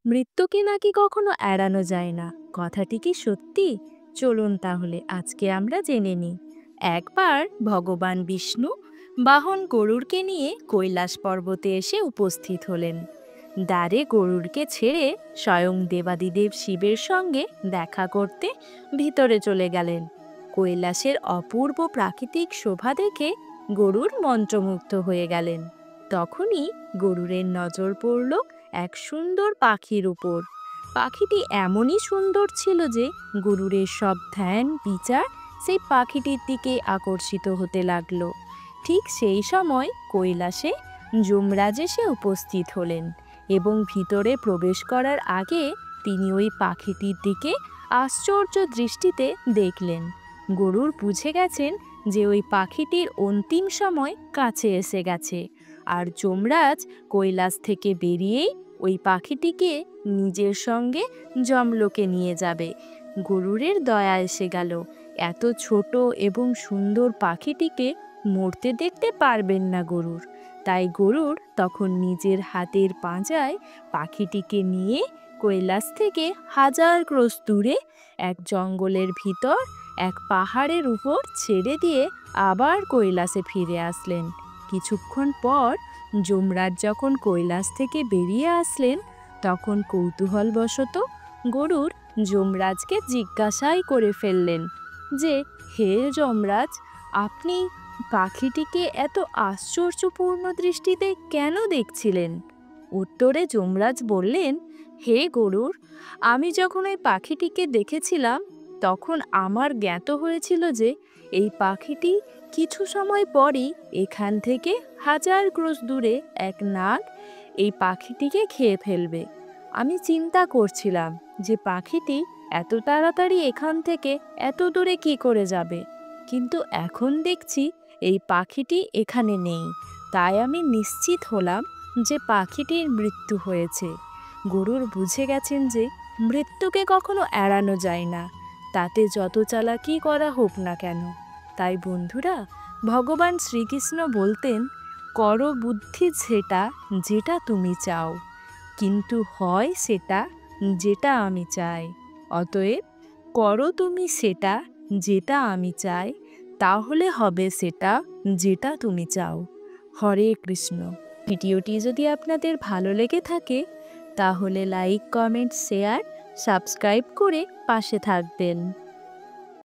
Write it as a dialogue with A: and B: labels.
A: মৃত্যুকে নাকি কখনো এড়ানো যায় না, কথাটি কি সত্যি? চলুন তাহলে আজকে আমরা জেনে নিই। একবার ভগবান বিষ্ণু বাহন গরুড়কে নিয়ে কৈলাস পর্বতে এসে উপস্থিত হলেন। দ্বারে গরুড়কে ছেড়ে স্বয়ং দেবাদিদেব শিবের সঙ্গে দেখা করতে ভিতরে চলে গেলেন। কৈলাসের অপূর্ব প্রাকৃতিক শোভা দেখে গরুড় মন্ত্রমুগ্ধ হয়ে গেলেন। তখনই গরুড়ের নজর পড়ল এক সুন্দর পাখির উপর। পাখিটি এমনই সুন্দর ছিল যে গরুড়ের সব ধ্যান বিচার সেই পাখিটির দিকে আকর্ষিত হতে লাগলো। ঠিক সেই সময় কৈলাসে যমরাজ এসে উপস্থিত হলেন এবং ভিতরে প্রবেশ করার আগে তিনি ওই পাখিটির দিকে আশ্চর্য দৃষ্টিতে দেখলেন। গরুড় বুঝে গেছেন যে ওই পাখিটির অন্তিম সময় কাছে এসে গেছে, আর যমরাজ কৈলাস থেকে বেরিয়েই ওই পাখিটিকে নিজের সঙ্গে যমলোকে নিয়ে যাবে। গরুড়ের দয়া এসে গেল। এত ছোট এবং সুন্দর পাখিটিকে মরতে দেখতে পারবেন না গরুড়। তাই গরুড় তখন নিজের হাতের পাঁজায় পাখিটিকে নিয়ে কৈলাস থেকে হাজার ক্রোশ দূরে এক জঙ্গলের ভিতর এক পাহাড়ের উপর ছেড়ে দিয়ে আবার কৈলাসে ফিরে আসলেন। কিছুক্ষণ পর যমরাজ যখন কৈলাস থেকে বেরিয়ে আসলেন, তখন কৌতূহলবশত গরুড় যমরাজকে জিজ্ঞাসাই করে ফেললেন যে, হে যমরাজ, আপনি পাখিটিকে এত আশ্চর্যপূর্ণ দৃষ্টিতে কেন দেখছিলেন? উত্তরে যমরাজ বললেন, হে গরুড়, আমি যখন এই পাখিটিকে দেখেছিলাম তখন আমার জ্ঞাত হয়েছিল যে এই পাখিটি কিছু সময় পরই এখান থেকে হাজার ক্রোশ দূরে এক নাগ এই পাখিটিকে খেয়ে ফেলবে। আমি চিন্তা করছিলাম যে পাখিটি এত তাড়াতাড়ি এখান থেকে এত দূরে কি করে যাবে, কিন্তু এখন দেখছি এই পাখিটি এখানে নেই। তাই আমি নিশ্চিত হলাম যে পাখিটির মৃত্যু হয়েছে। গরুড় বুঝে গেছেন যে মৃত্যুকে কখনো এড়ানো যায় না, তাতে যত চালাকি করা হোক না কেন। তাই বন্ধুরা, ভগবান শ্রীকৃষ্ণ বলতেন, করো বুদ্ধি সেটা যেটা তুমি চাও, কিন্তু হয় সেটা যেটা আমি চাই। অতএব করো তুমি সেটা যেটা আমি চাই, তাহলে হবে সেটা যেটা তুমি চাও। হরে কৃষ্ণ। ভিডিওটি যদি আপনাদের ভালো লেগে থাকে তাহলে লাইক, কমেন্ট, শেয়ার, সাবস্ক্রাইব করে পাশে থাকবেন।